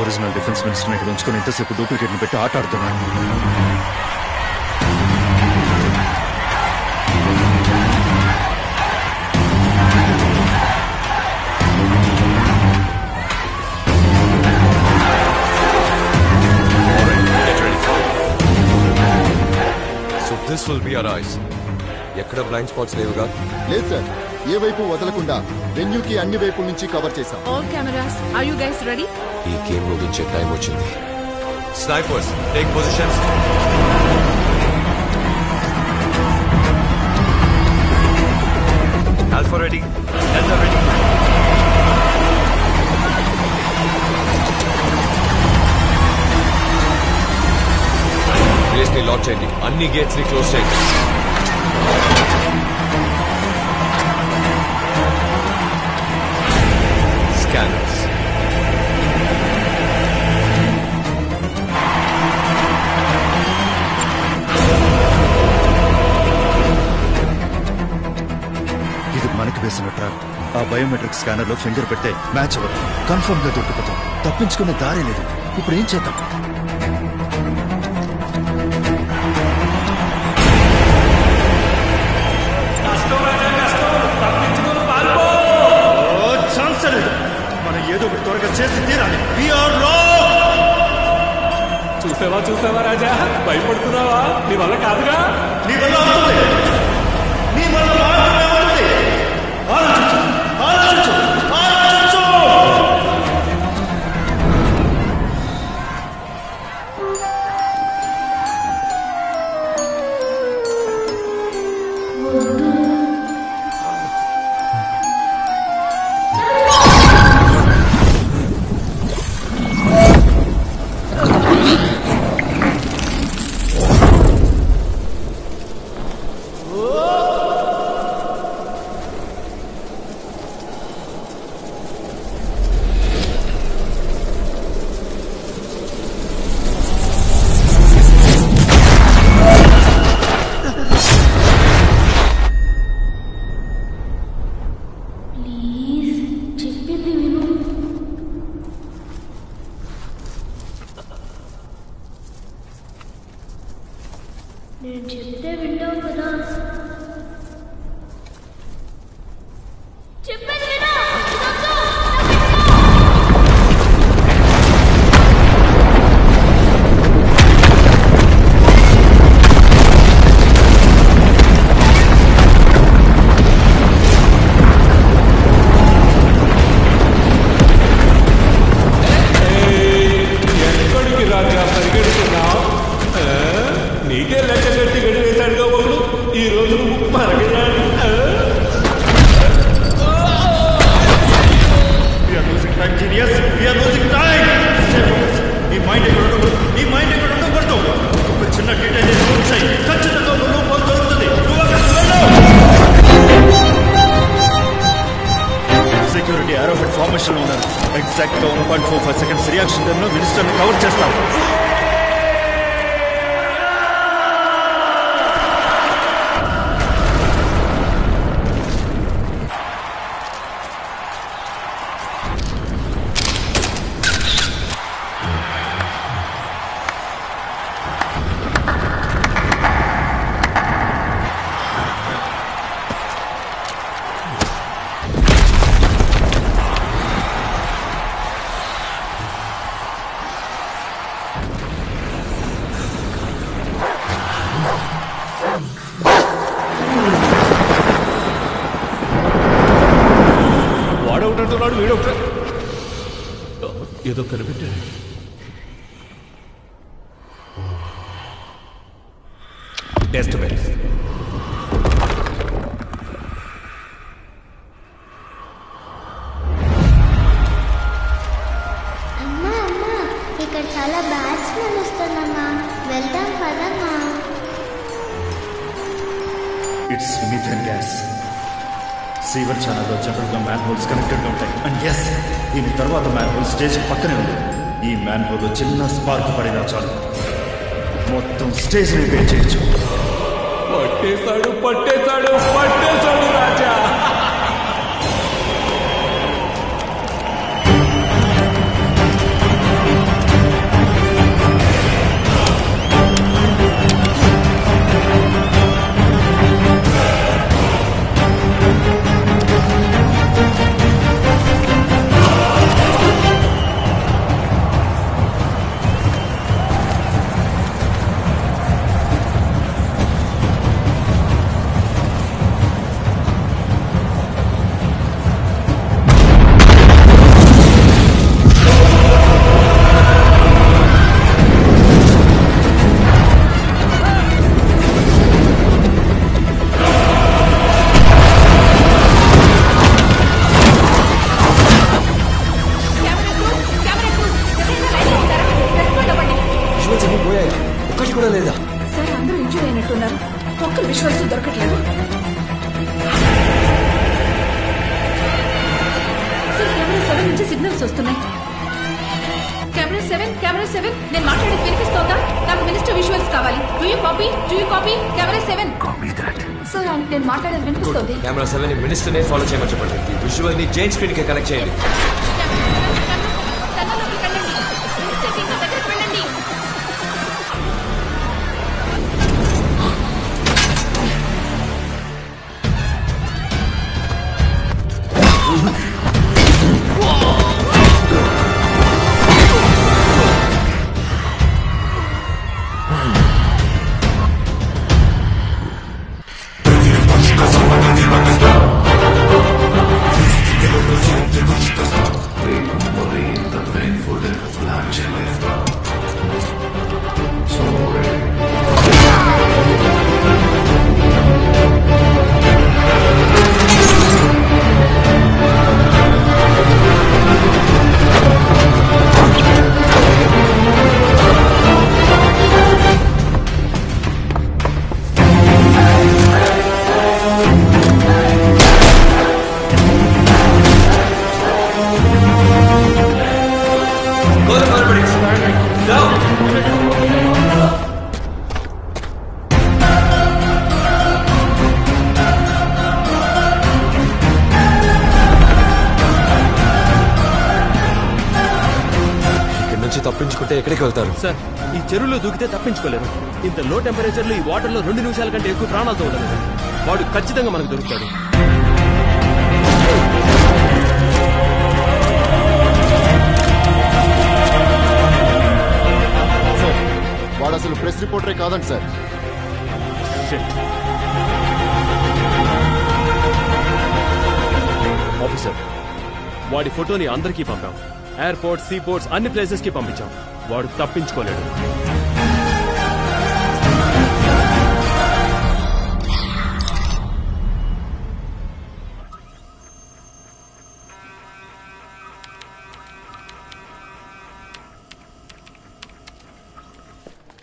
Original defence minister ఇక్కడ ఉంచుకొని ఎంతసేపు డూప్లికేట్ని పెట్టి ఆట ఆడుతున్నాను. This will be our eyes. ఎక్కడ బ్లైండ్ స్పాట్స్ లేవుగా? లేదు సార్, ఏ వైపు వదలకుండా వెన్యూకి అన్ని వైపుల నుంచి కవర్ చేశాం. All cameras, are you guys ready? ఈ గేమ్ ముగించే టైం వచ్చింది. Snipers take positions. Alpha ready, delta ready. Place ని లాక్ చేయండి, అన్ని గేట్స్ ని క్లోజ్ చేయండి. స్కానర్స్. ఇది మనకి వేసిన ట్రాప్. ఆ బయోమెట్రిక్ స్కానర్ లో ఫింగర్ పెడితే మ్యాచ్ అవ్వదు, కన్ఫర్మ్ గా దొరికిపోతాం. తప్పించుకునే దారే లేదు. ఇప్పుడు ఏం చేద్దాం? ఏదో ఒకటి త్వరగా చేసి తీరాలి. చూసావా రాజా, భయపడుతున్నావా? నీ వల్ల కాదుగా. నీ వల్ల అవుతుంది, నీ వల్ల అవుతుంది. ఆలోచించు, ఆలోచించు, ఆలోచించు. నేను చెప్తే వింటావు కదా. చెప్పేది విను. ఎక్కడికి రాజా పరిగెడుతున్నావు? నీకే లెక్క కట్టి గడి వేశాడు కాబోలు. ఈ రోజు మరగడాలి. నీ మైండ్ ఎక్కడ ఉండకూడదు. ఒక చిన్న డీటెయిల్ వచ్చాయి, ఖచ్చితంగా రూపం దొరుకుతుంది. సెక్యూరిటీ ఏరోహెడ్ ఫార్మేషన్ లో ఉన్నారు. ఎగ్జాక్ట్ గా 1.45 సెకండ్స్ రియాక్షన్ టైంలో మినిస్టర్ ని కవర్ చేస్తాం. వాడవుతున్నాడు, వీడొకట ఏదో కనిపెట్టాడు. Test bells. అమ్మా ఇక్కడ చాలా బ్యాట్స్మెన్ వస్తున్నామా, వెళ్దాం పదమ్మా. It's methane gas. సీవర్ ఛానల్లో జనరల్ గా మ్యాన్ హోల్స్ కనెక్టెడ్ గా ఉంటాయి. అండ్ ఎస్, దీని తర్వాత మ్యాన్ హోల్ స్టేజ్ పక్కనే ఉంది. ఈ మ్యాన్ హోల్ చిన్న స్పార్క్ పడినా చాలు, మొత్తం స్టేజ్ ని పే చేయొచ్చు. పట్టేశాడు రాజా. దొరకట్లేదు. సార్ కెమెరా 7 నుంచి సిగ్నల్స్ వస్తున్నాయి. కెమెరా 7 నేను మాట్లాడేది వినిపిస్తోందా? నాకు మినిస్టర్ విజువల్స్ కావాలి. Do you copy camera 7? Sir నేను మాట్లాడేది వినిపిస్తోంది. కెమెరా 7 ని మినిస్టర్ నే ఫాలో చేయమని చెప్పండి. ఈ విజువల్ ని జైన్ స్క్రీన్ కి కనెక్ట్ చేయండి. తప్పించుకుంటే ఎక్కడికి వెళ్తారు సార్? ఈ చెరువులో దూకితే తప్పించుకోలేరు. ఇంత లో టెంపరేచర్ లో ఈ వాటర్ లో 2 నిమిషాల కంటే ఎక్కువ ప్రాణాలతో ఉండలేదు. వాడు ఖచ్చితంగా మనకు దొరుకుతాడు. వాడు అసలు ప్రెస్ రిపోర్టరే కాదండి సార్. ఆఫీసర్, వాడి ఫోటోని అందరికీ పంపాం. ఎయిర్పోర్ట్, సీపోర్ట్స్ అన్ని ప్లేసెస్ కి పంపించాం. వాడు తప్పించుకోలేడు.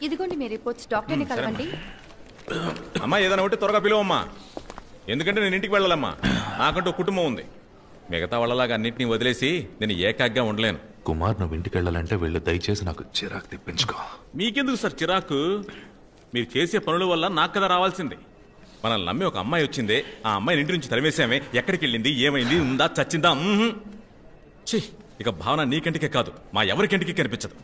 ఇదిగోండి మీ రిపోర్ట్స్. డాక్టర్ని కలవండి. అమ్మా ఏదైనా ఉంటే త్వరగా పిలువమ్మా. ఎందుకంటే నేను ఇంటికి వెళ్ళాలమ్మా. నాకంటూ కుటుంబం ఉంది. మిగతా వాళ్ళలాగా అన్నింటినీ వదిలేసి నేను ఏకాగ్గా ఉండలేను. కుమార్, నువ్వు ఇంటికి వెళ్ళాలంటే వెళ్ళు. దయచేసి నాకు చిరాకు తెప్పించుకో. మీకెందుకు సార్ చిరాకు? మీరు చేసే పనుల వల్ల నాకు కదా రావాల్సింది. మనల్ని నమ్మి ఒక అమ్మాయి వచ్చిందే, ఆ అమ్మాయిని ఇంటి నుంచి తరిమేసామే. ఎక్కడికి వెళ్ళింది, ఏమైంది, ఉందా, చచ్చిందా? ఛీ, ఇక భావన నీకంటికే కాదు, మా ఎవరికంటికి కనిపించదు.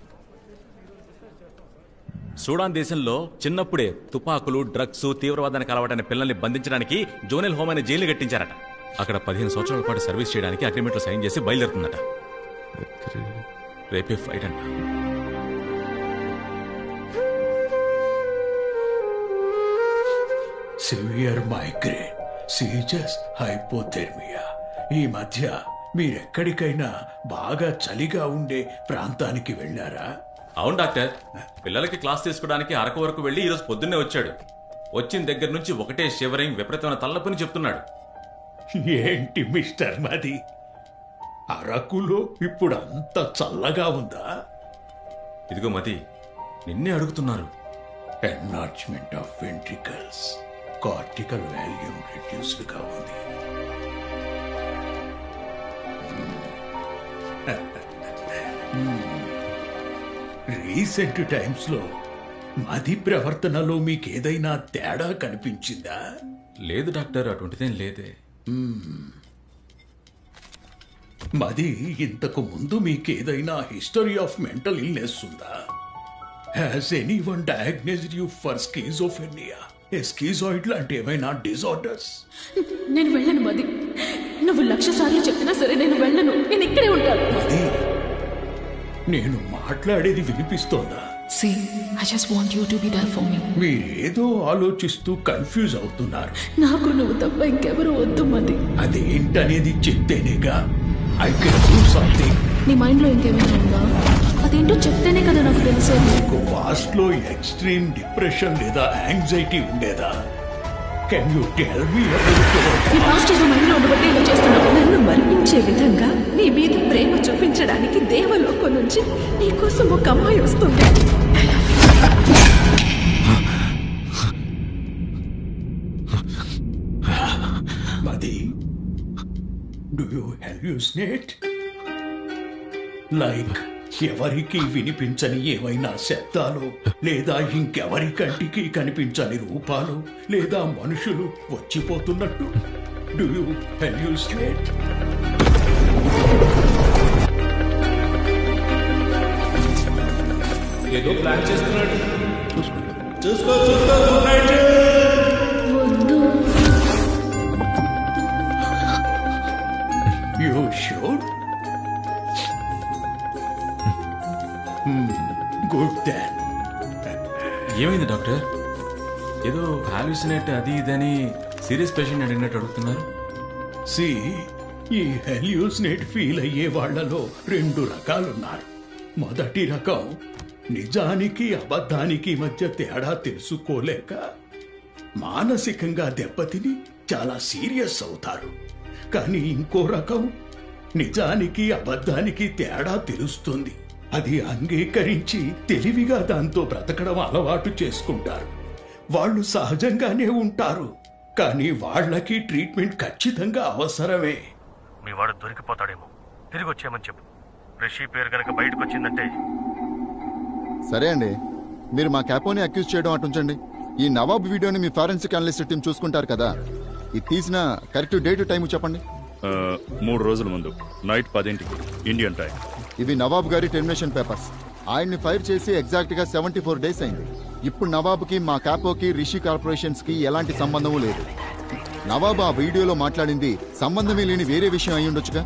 సూడాన్ దేశంలో చిన్నప్పుడే తుపాకులు, డ్రగ్స్, తీవ్రవాదానికి అలవాటైన పిల్లల్ని బంధించడానికి జోనెల్ హోమ్ అనే జైలు కట్టించారట. అక్కడ 15 సంవత్సరాల పాటు సర్వీస్ చేయడానికి అగ్రిమెంట్లో సైన్ చేసి బయలుదేరుతుందట. రేపే ఫ్లైట్ అంట. Severe migraine, serious hypothermia. ఈ మధ్య మీరెక్కడికైనా బాగా చలిగా ఉండే ప్రాంతానికి వెళ్ళారా? అవును డాక్టర్, పిల్లలకి క్లాస్ తీసుకోవడానికి అరకు వరకు వెళ్లి ఈరోజు పొద్దున్నే వచ్చాడు. వచ్చిన దగ్గర నుంచి ఒకటే షివరింగ్, విపరీతమైన తలనొప్పిని చెప్తున్నాడు. ఏంటి మిస్టర్ మది, అరకులో ఇప్పుడు అంత చల్లగా ఉందా? ఇదిగో మది, నిన్నే అడుగుతున్నారు. Enlargement of ventricles, cortical volume reduced గా ఉంది. రీసెంట్ టైమ్స్ లో మది ప్రవర్తనలో మీకేదైనా తేడా కనిపించిందా? లేదు డాక్టర్, అటువంటిదేం లేదే. మది ఇంతకు ముందు మీకేదైనా హిస్టరీ ఆఫ్ మెంటల్ ఇల్నెస్ ఉందా? Has anyone diagnosed you for schizophrenia, schizoid లాంటి ఏమైనా డిజార్డర్స్? నేను వెళ్ళను మది. నువ్వు 1,00,000 సార్లు చెప్పినా సరే నేను వెళ్ళను. నేను ఇక్కడే ఉంటాను. మది, నేను మాట్లాడేది వినిపిస్తోందా? See, I just want you to be there for me. మీరేదో ఆలోచిస్తూ కన్ఫ్యూజ్ అవుతున్నారు. నాకు నువ్వు తప్ప ఇంకెవరు వద్దు మది. అదేంటనేది చెప్తేనేగా ఐ కెన్ డూ సంథింగ్. నీ మైండ్ లో ఇంకేమైనా ఉందా? అదేంటో చెప్తేనే కదా నాకు తెలిసేది. మీకు పాస్ట్ లో ఎక్స్ట్రీమ్ డిప్రెషన్ లేదా యాంగ్జైటీ ఉండేదా? Can you tell me about నీ పాస్ట్ ఏదో మైండ్ లో ఉండబట్టి ఇలా చేస్తున్నావు. నన్ను మరిపించే విధంగా నీ మీద ప్రేమ చూపించడానికి దేవలోకం నుంచి నీ కోసం ఒక అమ్మాయి వస్తుంది. You hallucinate? లైక్ ఎవరికి వినిపించని ఏవైనా శబ్దాలు, లేదా ఇంకెవరి కంటికి కనిపించని రూపాలు, లేదా మనుషులు వచ్చిపోతున్నట్టు? Do you hallucinate? ఏదో ప్లాన్ చేస్తున్నాడు. చూసుకో You should? Good then. ఏమైంది డాక్టర్? ఏదో హాల్యూసినేట్ అది ఇదని సీరియస్ పేషెంట్ అడిగినట్టు అడుగుతున్నారు. See, ఈ hallucinate ఫీల్ అయ్యే వాళ్లలో 2 రకాలున్నారు. మొదటి రకం నిజానికి అబద్ధానికి మధ్య తేడా తెలుసుకోలేక మానసికంగా దెబ్బతిని చాలా సీరియస్ అవుతారు. కానీ ఇంకో రకం నిజానికి అబద్ధానికి తేడా తెలుస్తుంది, అది అంగీకరించి తెలివిగా దాంతో బ్రతకడం అలవాటు చేసుకుంటారు. వాళ్ళు సహజంగానే ఉంటారు, కానీ వాళ్ళకి ట్రీట్మెంట్ ఖచ్చితంగా అవసరమే. మీ వాడు దొరికిపోతాడేమో, తిరిగి వచ్చేయమని చెప్పు. రిషి పేరు కనుక బయటకు వచ్చిందంటే. సరే అండి, మీరు మా క్యాపోని అక్యూజ్ చేయడం అటుంచండి. ఈ నవాబ్ వీడియోని మీ ఫారెన్సిక్ అనలిస్ట్ టీం చూసుకుంటారు కదా, ఇది తీసిన కరెక్ట్ డేట్ టైం చెప్పండి. 3 రోజుల ముందు నైట్ 10 ఇండియన్ టైం. ఇవి నవాబ్ గారి టెర్మినేషన్ పేపర్స్. ఆయన్ని ఫైర్ చేసి ఎగ్జాక్ట్ గా 74 డేస్ అయింది. ఇప్పుడు నవాబ్కి మా క్యాపోకి రిషి కార్పొరేషన్స్ కి ఎలాంటి సంబంధము లేదు. నవాబ్ ఆ వీడియోలో మాట్లాడింది సంబంధమే లేని వేరే విషయం అయి ఉండొచ్చుగా.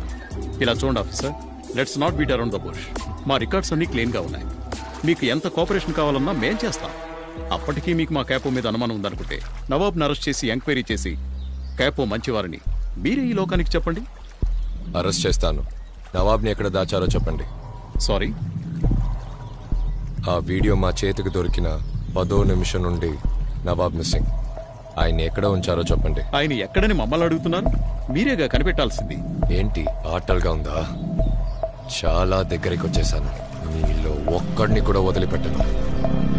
ఇలా చూడండి officer, let's not beat around the bush. మా రికార్డ్స్ అన్ని క్లీన్ గా ఉన్నాయి. మీకు ఎంత కోఆపరేషన్ కావాలన్నా మేం చేస్తాం. అప్పటికీ మీకు మా క్యాపో మీద అనుమానం ఉందనుకుంటే నవాబ్ని అరెస్ట్ చేసి ఎంక్వైరీ చేసి క్యాపో మంచివారిని మీరే ఈ లోకానికి చెప్పండి. అరెస్ట్ చేస్తాను. నవాబ్ని ఎక్కడ దాచారో చెప్పండి. సారీ, ఆ వీడియో మా చేతికి దొరికిన 10వ నిమిషం నుండి నవాబ్ మిస్సింగ్. ఆయన ఎక్కడ ఉంచారో చెప్పండి. ఆయన ఎక్కడని మమ్మల్ని అడుగుతున్నారు? మీరేగా కనిపెట్టాల్సింది. ఏంటి ఆటలుగా ఉందా? చాలా దగ్గరికి వచ్చేసాను. మీలో ఒక్కడిని కూడా వదిలిపెట్టను.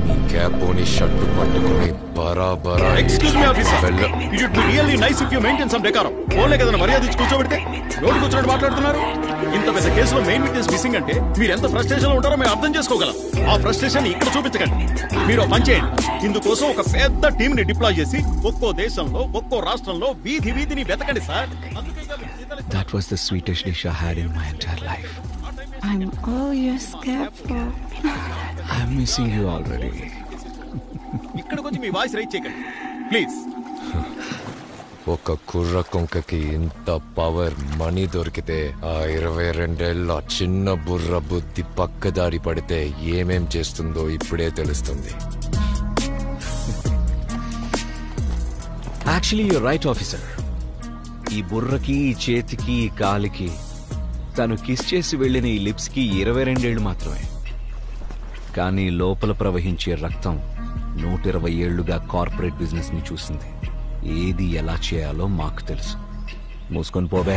మీ క్యాపోని షర్టు పట్టుకుని బరాబరా. Excuse me officer, it would be really nice if you maintain some decorum. ఓన్లే కదా మర్యాద ఇచ్చి కూర్చోబెడితే రోడ్డు కూర్చోబెట్టి మాట్లాడుతున్నారు. ఇంత పెద్ద కేసులో మెయిన్ విట్నెస్ మిస్సింగ్ అంటే మీరు ఎంత ఫ్రస్ట్రేషన్ లో ఉంటారో మేము అర్థం చేసుకోగలం. ఆ ఫ్రస్ట్రేషన్ ఇక్కడ చూపించకండి. మీరు పని చేయండి, ఇందుకోసం ఒక పెద్ద టీమ్ ని డిప్లాయ్ చేసి ఒక్కో దేశంలో ఒక్కో రాష్ట్రంలో వీధి వీధిని వెతకండి sir. That was the sweetest dish I had in my entire life. I'm all yours, Capo. I'm missing you already. ఇక్కడికి వచ్చి మీ వాయిస్ రైట్ చేయకండి ప్లీజ్. ఒక కుర్ర కొంకకి ఇంత పవర్ మనీ దొరికితే ఆ 22 ఏళ్ల చిన్న బుర్ర బుద్ధి పక్కదారి పడితే ఏమేం చేస్తుందో ఇప్పుడే తెలుస్తుంది. Actually, you're right, officer. ఈ బుర్రకి, ఈ చేతికి, ఈ కాలికి తను కిస్ చేసి వెళ్లిన ఈ లిప్స్ కి 22 ఏళ్లు మాత్రమే. కానీ లోపల ప్రవహించే రక్తం 120 ఏళ్లుగా కార్పొరేట్ బిజినెస్ ని చూసింది. ఏది ఎలా చేయాలో మాకు తెలుసు. మూసుకొని పోవే.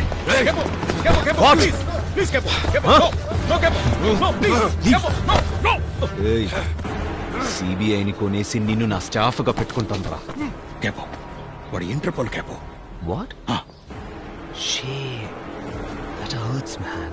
సిబిఐని కొనేసి నిన్ను నా స్టాఫ్ గా పెట్టుకుంటాను రా. క్యాపో, వాడు interpole Capo. What? Shit. That hurts, man.